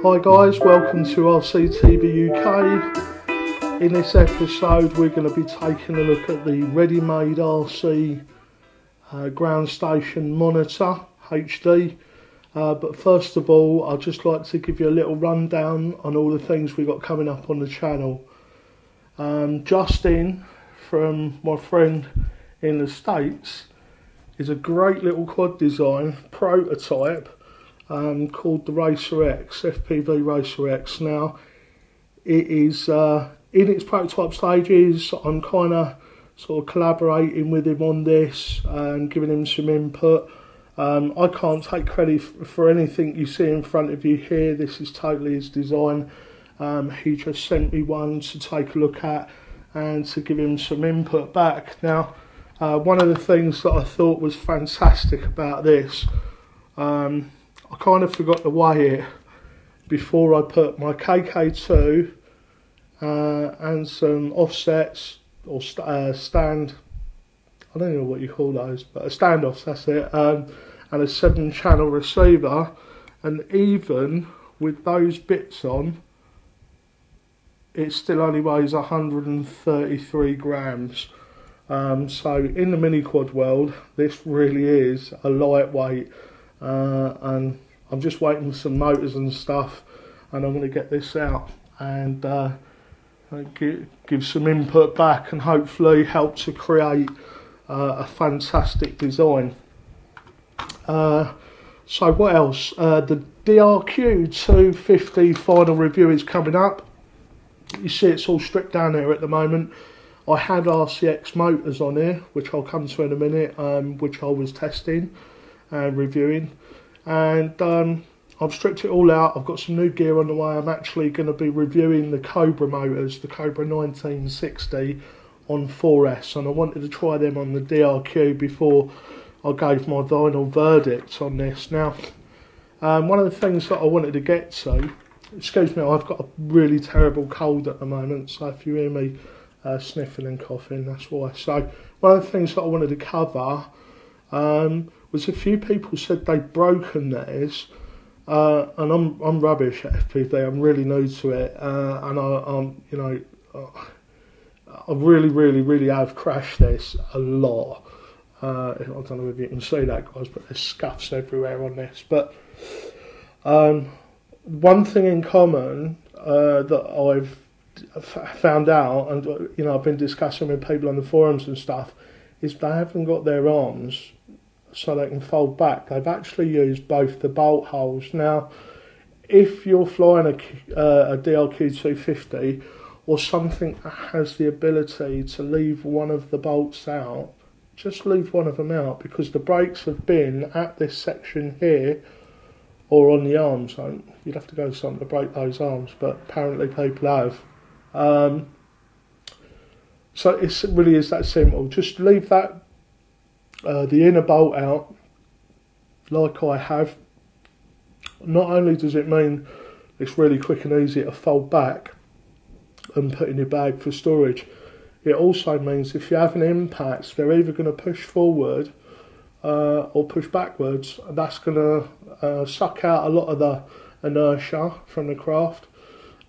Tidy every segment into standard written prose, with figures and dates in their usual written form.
Hi guys, welcome to RCTV UK. In this episode we're going to be taking a look at the ready-made RC ground station monitor HD. But first of all, I'd just like to give you a little rundown on all the things we've got coming up on the channel. Justin, from my friend in the States, is a great little quad design prototype called the Racer X, FPV Racer X. Now, it is in its prototype stages. I'm kind of sort of collaborating with him on this and giving him some input. I can't take credit for anything you see in front of you here. This is totally his design. He just sent me one to take a look at and to give him some input back. Now, one of the things that I thought was fantastic about this, I kind of forgot to weigh it before I put my KK2 and some offsets or stand, I don't know what you call those, but a standoffs, that's it, and a 7-channel receiver, and even with those bits on, it still only weighs 133 grams. So in the mini quad world, this really is a lightweight. And I'm just waiting for some motors and stuff, and I'm going to get this out and give some input back and hopefully help to create a fantastic design. So what else? The DRQ 250 final review is coming up. You see it's all stripped down here at the moment. I had RCX motors on here, which I'll come to in a minute, which I was testing and reviewing, and I've stripped it all out. I've got some new gear on the way. I'm actually going to be reviewing the Cobra motors, the Cobra 1960 on 4S, and I wanted to try them on the DRQ before I gave my final verdict on this. Now, one of the things that I wanted to get to, excuse me, I've got a really terrible cold at the moment, so if you hear me sniffing and coughing, that's why. So one of the things that I wanted to cover was a few people said they'd broken theirs, and I'm rubbish at FPV. I'm really new to it, and I really have crashed this a lot. I don't know if you can see that, guys, but there's scuffs everywhere on this. But one thing in common that I've found out, and I've been discussing with people on the forums and stuff, is they haven't got their arms so they can fold back. They've actually used both the bolt holes. Now, if you're flying a DRQ 250 or something that has the ability to leave one of the bolts out, just leave one of them out, because the brakes have been at this section here or on the arms. So you'd have to go something to break those arms, but apparently people have. So it really is that simple. Just leave that the inner bolt out like I have. Not only does it mean it's really quick and easy to fold back and put in your bag for storage, it also means if you have an impact, they're either going to push forward or push backwards, and that's going to suck out a lot of the inertia from the craft,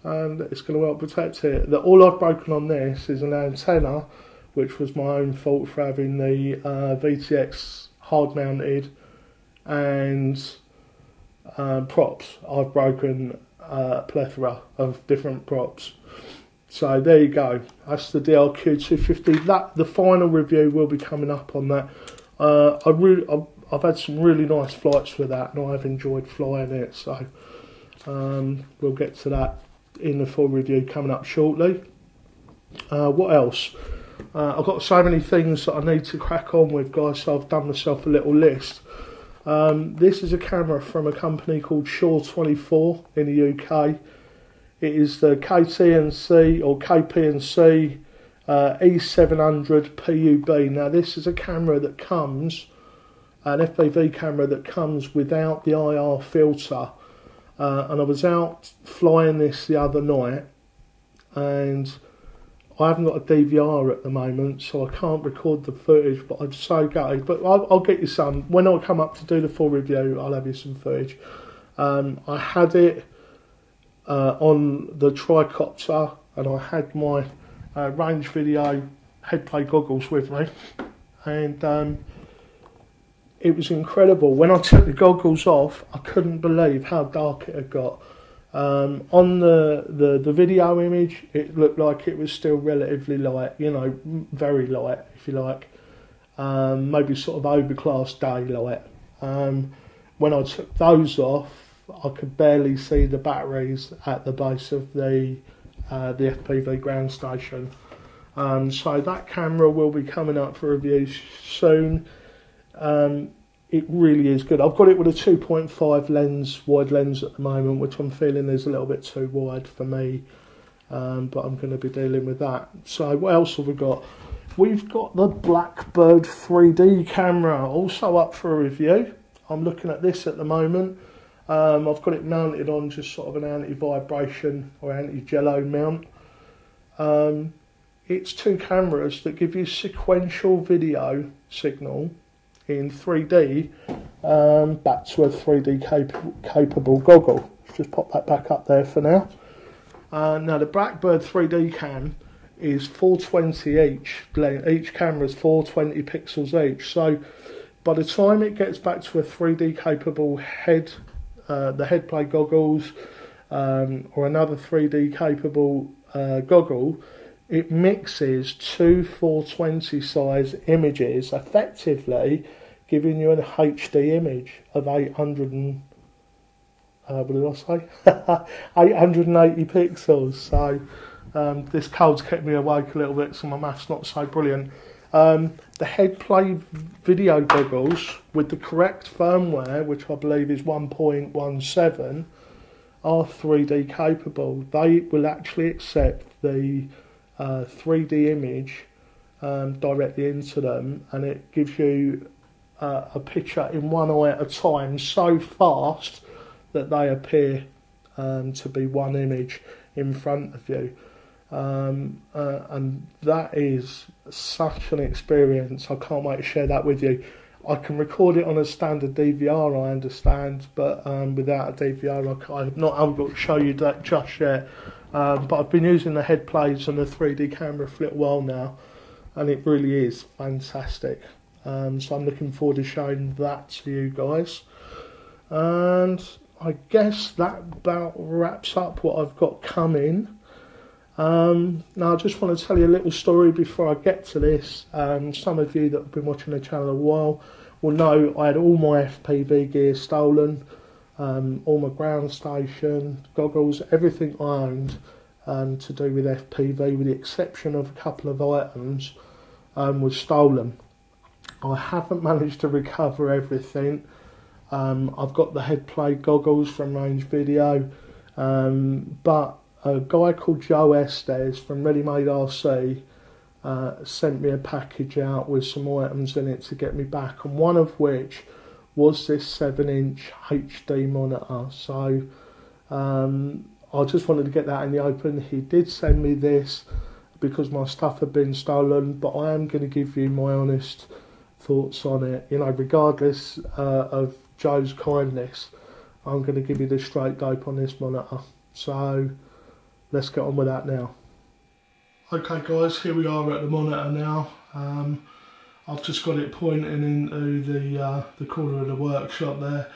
and it's going to help protect it. All I've broken on this is an antenna, which was my own fault for having the VTX hard mounted, and props. I've broken a plethora of different props. So there you go. That's the DRQ 250. The final review will be coming up on that. I've had some really nice flights with that, and I've enjoyed flying it. So we'll get to that in the full review coming up shortly. What else? I've got so many things that I need to crack on with, guys, so I've done myself a little list. This is a camera from a company called Shore 24 in the UK. It is the KTNC or KPNC E700 PUB. Now, this is a camera that comes, an FPV camera that comes without the IR filter. And I was out flying this the other night, and I haven't got a DVR at the moment, so I can't record the footage, but I'm so gutted. But I'll get you some. When I come up to do the full review, I'll have you some footage. I had it on the tricopter, and I had my range video headplay goggles with me, and it was incredible. When I took the goggles off, I couldn't believe how dark it had got. On the video image, it looked like it was still relatively light, you know, very light, if you like. Maybe sort of overcast daylight. When I took those off, I could barely see the batteries at the base of the FPV ground station. So that camera will be coming up for review soon. It really is good. I've got it with a 2.5 lens, wide lens at the moment, which I'm feeling is a little bit too wide for me. But I'm going to be dealing with that. So what else have we got? We've got the Blackbird 3D camera, also up for a review. I'm looking at this at the moment. I've got it mounted on just sort of an anti-vibration or anti-jello mount. It's two cameras that give you sequential video signal in 3D back to a 3D capable goggle. Let's just pop that back up there for now. Now the Blackbird 3D cam is 420 each. Each camera is 420 pixels each. So by the time it gets back to a 3D capable head, the headplay goggles, or another 3D capable goggle, it mixes two 420 size images, effectively giving you an HD image of 880 pixels. So this cold's kept me awake a little bit, so my maths not so brilliant. The headplay video goggles with the correct firmware, which I believe is 1.17, are 3D capable. They will actually accept the 3D image directly into them, and it gives you a picture in one eye at a time so fast that they appear to be one image in front of you. And that is such an experience. I can't wait to share that with you. I can record it on a standard DVR, I understand, but without a DVR I'm not able to show you that just yet. But I've been using the head plates and the 3D camera for a little while now, and it really is fantastic. So I'm looking forward to showing that to you guys. And I guess that about wraps up what I've got coming. Now I just want to tell you a little story before I get to this. Some of you that have been watching the channel a while will know I had all my FPV gear stolen, all my ground station, goggles, everything I owned to do with FPV, with the exception of a couple of items, was stolen. I haven't managed to recover everything. I've got the headplay goggles from Range Video, but a guy called Joe Estes from Ready Made RC sent me a package out with some items in it to get me back, and one of which was this 7-inch HD monitor. So I just wanted to get that in the open. He did send me this because my stuff had been stolen, but I am going to give you my honest thoughts on it. You know, regardless of Joe's kindness, I'm going to give you the straight dope on this monitor. So let's get on with that now. Okay guys, here we are at the monitor now. I've just got it pointing into the corner of the workshop there.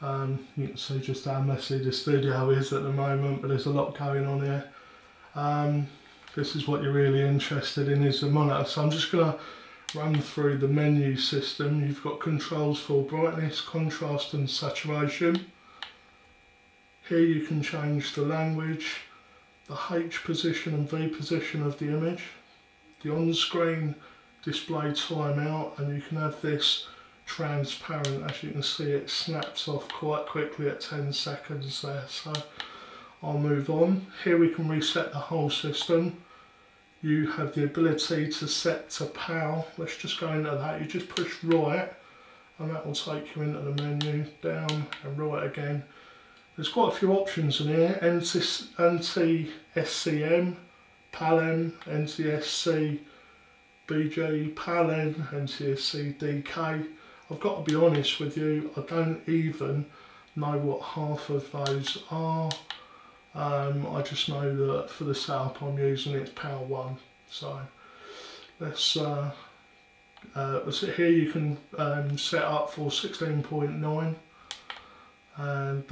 You can see just how messy the studio is at the moment, but there's a lot going on here. This is what you're really interested in, is the monitor. So I'm just going to run through the menu system. You've got controls for brightness, contrast and saturation. Here you can change the language, the H position and V position of the image, the on-screen display timeout, and you can have this transparent. As you can see, it snaps off quite quickly at 10 seconds there, so I'll move on. Here we can reset the whole system. You have the ability to set to PAL. Let's just go into that. You just push right and that will take you into the menu, down and right again. There's quite a few options in here: NT-SCM, PAL-M, NT-SC, BG, PAL-N, NT-SC, DK. I've got to be honest with you, I don't even know what half of those are. I just know that for the setup I'm using it's Power 1. So let's here you can set up for 16.9, and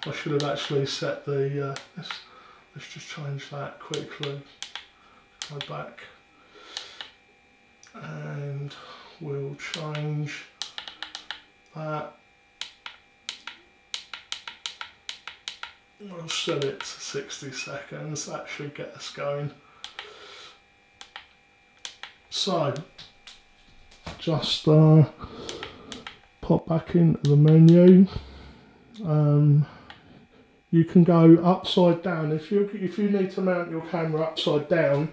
I should have actually set the let's just change that quickly. Go back and we'll change that. We'll set it to 60 seconds, that should get us going. So, just pop back into the menu. You can go upside down. If you need to mount your camera upside down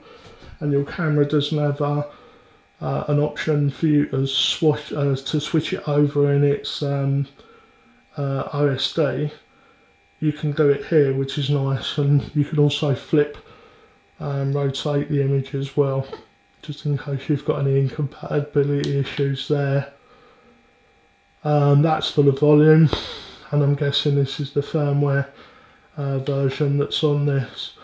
and your camera doesn't have an option for you to switch it over in its OSD, you can do it here, which is nice, and you can also flip and rotate the image as well, just in case you've got any incompatibility issues there. That's for the volume, and I'm guessing this is the firmware version that's on this.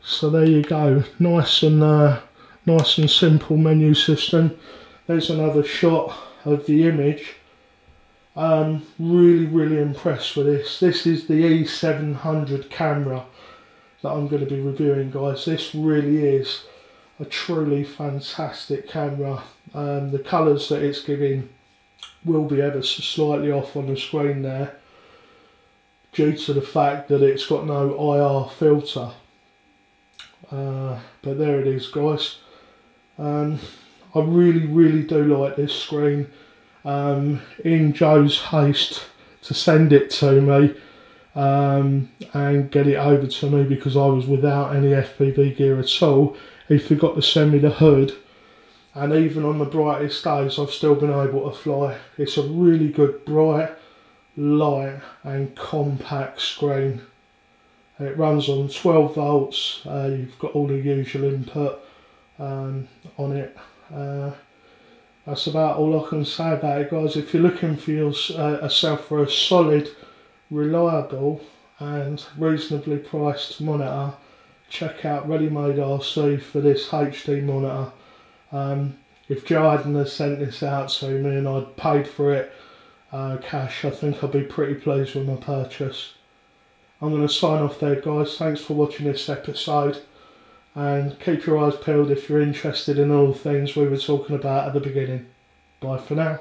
So there you go, nice and simple menu system. There's another shot of the image. Really impressed with this. This is the E700 camera that I'm going to be reviewing, guys. This really is a truly fantastic camera. The colours that it's giving will be ever so slightly off on the screen there, due to the fact that it's got no IR filter. But there it is, guys. I really do like this screen. In Joe's haste to send it to me and get it over to me, because I was without any FPV gear at all, he forgot to send me the hood, and even on the brightest days I've still been able to fly. It's a really good, bright, light and compact screen. It runs on 12 volts, you've got all the usual input on it. That's about all I can say about it, guys. If you're looking for yourself for a solid, reliable and reasonably priced monitor, check out Ready Made RC for this HD monitor. If Joe hadn't sent this out to me and I'd paid for it cash, I think I'd be pretty pleased with my purchase. I'm going to sign off there, guys. Thanks for watching this episode, and keep your eyes peeled if you're interested in all the things we were talking about at the beginning. Bye for now.